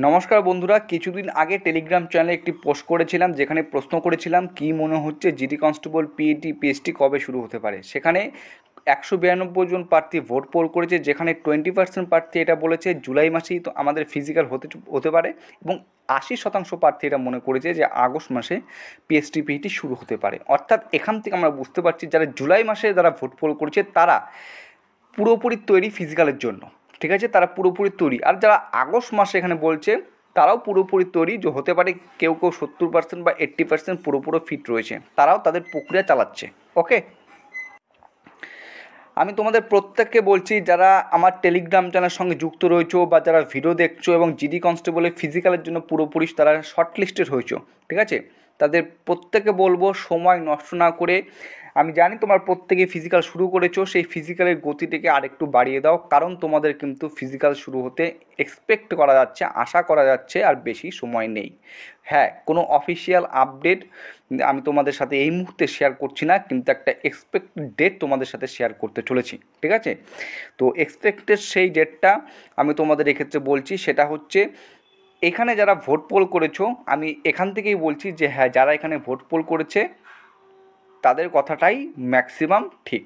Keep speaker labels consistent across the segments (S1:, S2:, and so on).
S1: নমস্কার বন্ধুরা, কিছুদিন আগে টেলিগ্রাম চ্যানেলে একটি পোস্ট করেছিলাম যেখানে প্রশ্ন করেছিলাম কি মনে হচ্ছে জিডি কনস্টেবল পিএটি পিএসটি কবে শুরু হতে পারে। সেখানে 192 জন প্রার্থী ভোট পোল করেছে, যেখানে 20% প্রার্থী এটা বলেছে জুলাই মাসেই তো আমাদের ফিজিক্যাল হতে পারে, এবং 80% প্রার্থী এটা মনে করেছে যে আগস্ট মাসে পিএসটি পিএটি শুরু হতে পারে। অর্থাৎ এখান থেকে আমরা বুঝতে পারছি যারা জুলাই মাসে যারা ভোট পোল করেছে তারা পুরোপুরি তৈরি ফিজিক্যালের জন্য, ঠিক আছে, তারা পুরোপুরি তৈরি। আর যারা আগস্ট মাসে এখানে বলছে তারাও পুরোপুরি তৈরি, যে হতে পারে কেউ কেউ 70% বা 80% পুরোপুরো ফিট রয়েছে, তারাও তাদের প্রক্রিয়া চালাচ্ছে। ওকে, আমি তোমাদের প্রত্যেককে বলছি যারা আমার টেলিগ্রাম চ্যানেলের সঙ্গে যুক্ত রয়েছো বা যারা ভিডিও দেখছো এবং জিডি কনস্টেবলের ফিজিক্যালের জন্য পুরোপুরি তারা শর্ট লিস্টেড হয়েছো, ঠিক আছে, তাদের প্রত্যেকে বলবো সময় নষ্ট না করে, আমি জানি তোমার প্রত্যেকে ফিজিক্যাল শুরু করেছো, সেই ফিজিক্যালের গতিটাকে আরেকটু বাড়িয়ে দাও, কারণ তোমাদের কিন্তু ফিজিক্যাল শুরু হতে এক্সপেক্ট করা যাচ্ছে, আশা করা যাচ্ছে আর বেশি সময় নেই। হ্যাঁ, কোনো অফিসিয়াল আপডেট আমি তোমাদের সাথে এই মুহূর্তে শেয়ার করছি না, কিন্তু একটা এক্সপেক্টেড ডেট তোমাদের সাথে শেয়ার করতে চলেছি, ঠিক আছে। তো এক্সপেক্টেড সেই ডেটটা আমি তোমাদের এক্ষেত্রে বলছি, সেটা হচ্ছে এখানে যারা ভোট পোল করেছো, আমি এখান থেকেই বলছি যে হ্যাঁ, যারা এখানে ভোট পোল করেছে তাদের কথাটাই ম্যাক্সিমাম ঠিক,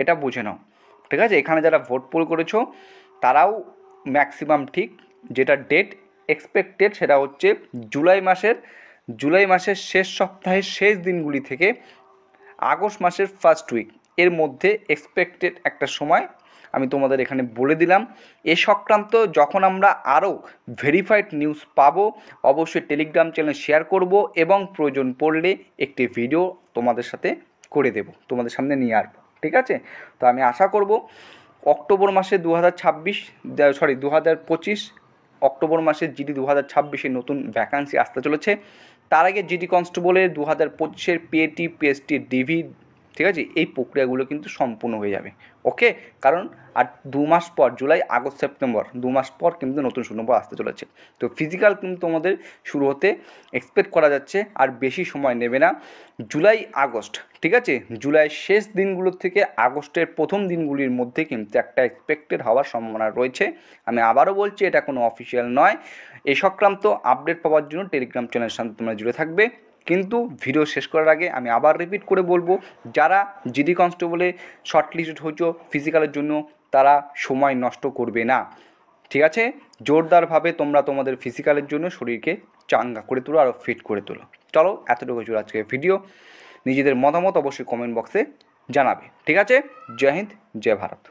S1: এটা বুঝে নাও, ঠিক আছে। এখানে যারা ভোট পোল করেছো তারাও ম্যাক্সিমাম ঠিক। যেটা ডেট এক্সপেক্টেড সেটা হচ্ছে জুলাই মাসের শেষ সপ্তাহের শেষ দিনগুলি থেকে আগস্ট মাসের ফার্স্ট উইক এর মধ্যে এক্সপেক্টেড একটা সময় আমি তোমাদের এখানে বলে দিলাম। এ সংক্রান্ত যখন আমরা আরও ভেরিফাইড নিউজ পাবো অবশ্যই টেলিগ্রাম চ্যানেলে শেয়ার করব, এবং প্রয়োজন পড়লে একটি ভিডিও তোমাদের সাথে করে দেব, তোমাদের সামনে নিয়ে আসবো, ঠিক আছে। তো আমি আশা করব অক্টোবর মাসে 2025 অক্টোবর মাসে জিডি 2026-এর নতুন ভ্যাকান্সি আসতে চলেছে। তার আগে জিডি কনস্টেবলের 2025-এর পিএটি পিএসটি ডিভি, ঠিক আছে, এই প্রক্রিয়াগুলো কিন্তু সম্পূর্ণ হয়ে যাবে। ওকে, কারণ আর 2 মাস পর, জুলাই আগস্ট সেপ্টেম্বর 2 মাস পর কিন্তু নতুন সুনম্বর আসতে চলেছে। তো ফিজিক্যাল কিন্তু তোমাদের শুরু হতে এক্সপেক্ট করা যাচ্ছে, আর বেশি সময় নেবে না, জুলাই আগস্ট, ঠিক আছে, জুলাইয়ের শেষ দিনগুলোর থেকে আগস্টের প্রথম দিনগুলির মধ্যে কিন্তু একটা এক্সপেক্টেড হওয়ার সম্ভাবনা রয়েছে। আমি আবারও বলছি এটা কোনো অফিসিয়াল নয়, এই সংক্রান্ত আপডেট পাওয়ার জন্য টেলিগ্রাম চ্যানেলের সাথে তোমরা জুড়ে থাকবে। কিন্তু ভিডিও শেষ করার আগে আমি আবার রিপিট করে বলবো, যারা জিডি কনস্টেবলে শর্টলিস্টেড হয়েছো ফিজিক্যালের জন্য তারা সময় নষ্ট করবে না, ঠিক আছে। জোরদারভাবে তোমরা তোমাদের ফিজিক্যালের জন্য শরীরকে চাঙ্গা করে তোলো, আরও ফিট করে তোলো। চলো, এতটুকু ছিল আজকের ভিডিও। নিজেদের মতামত অবশ্যই কমেন্ট বক্সে জানাবে, ঠিক আছে। জয় হিন্দ, জয় ভারত।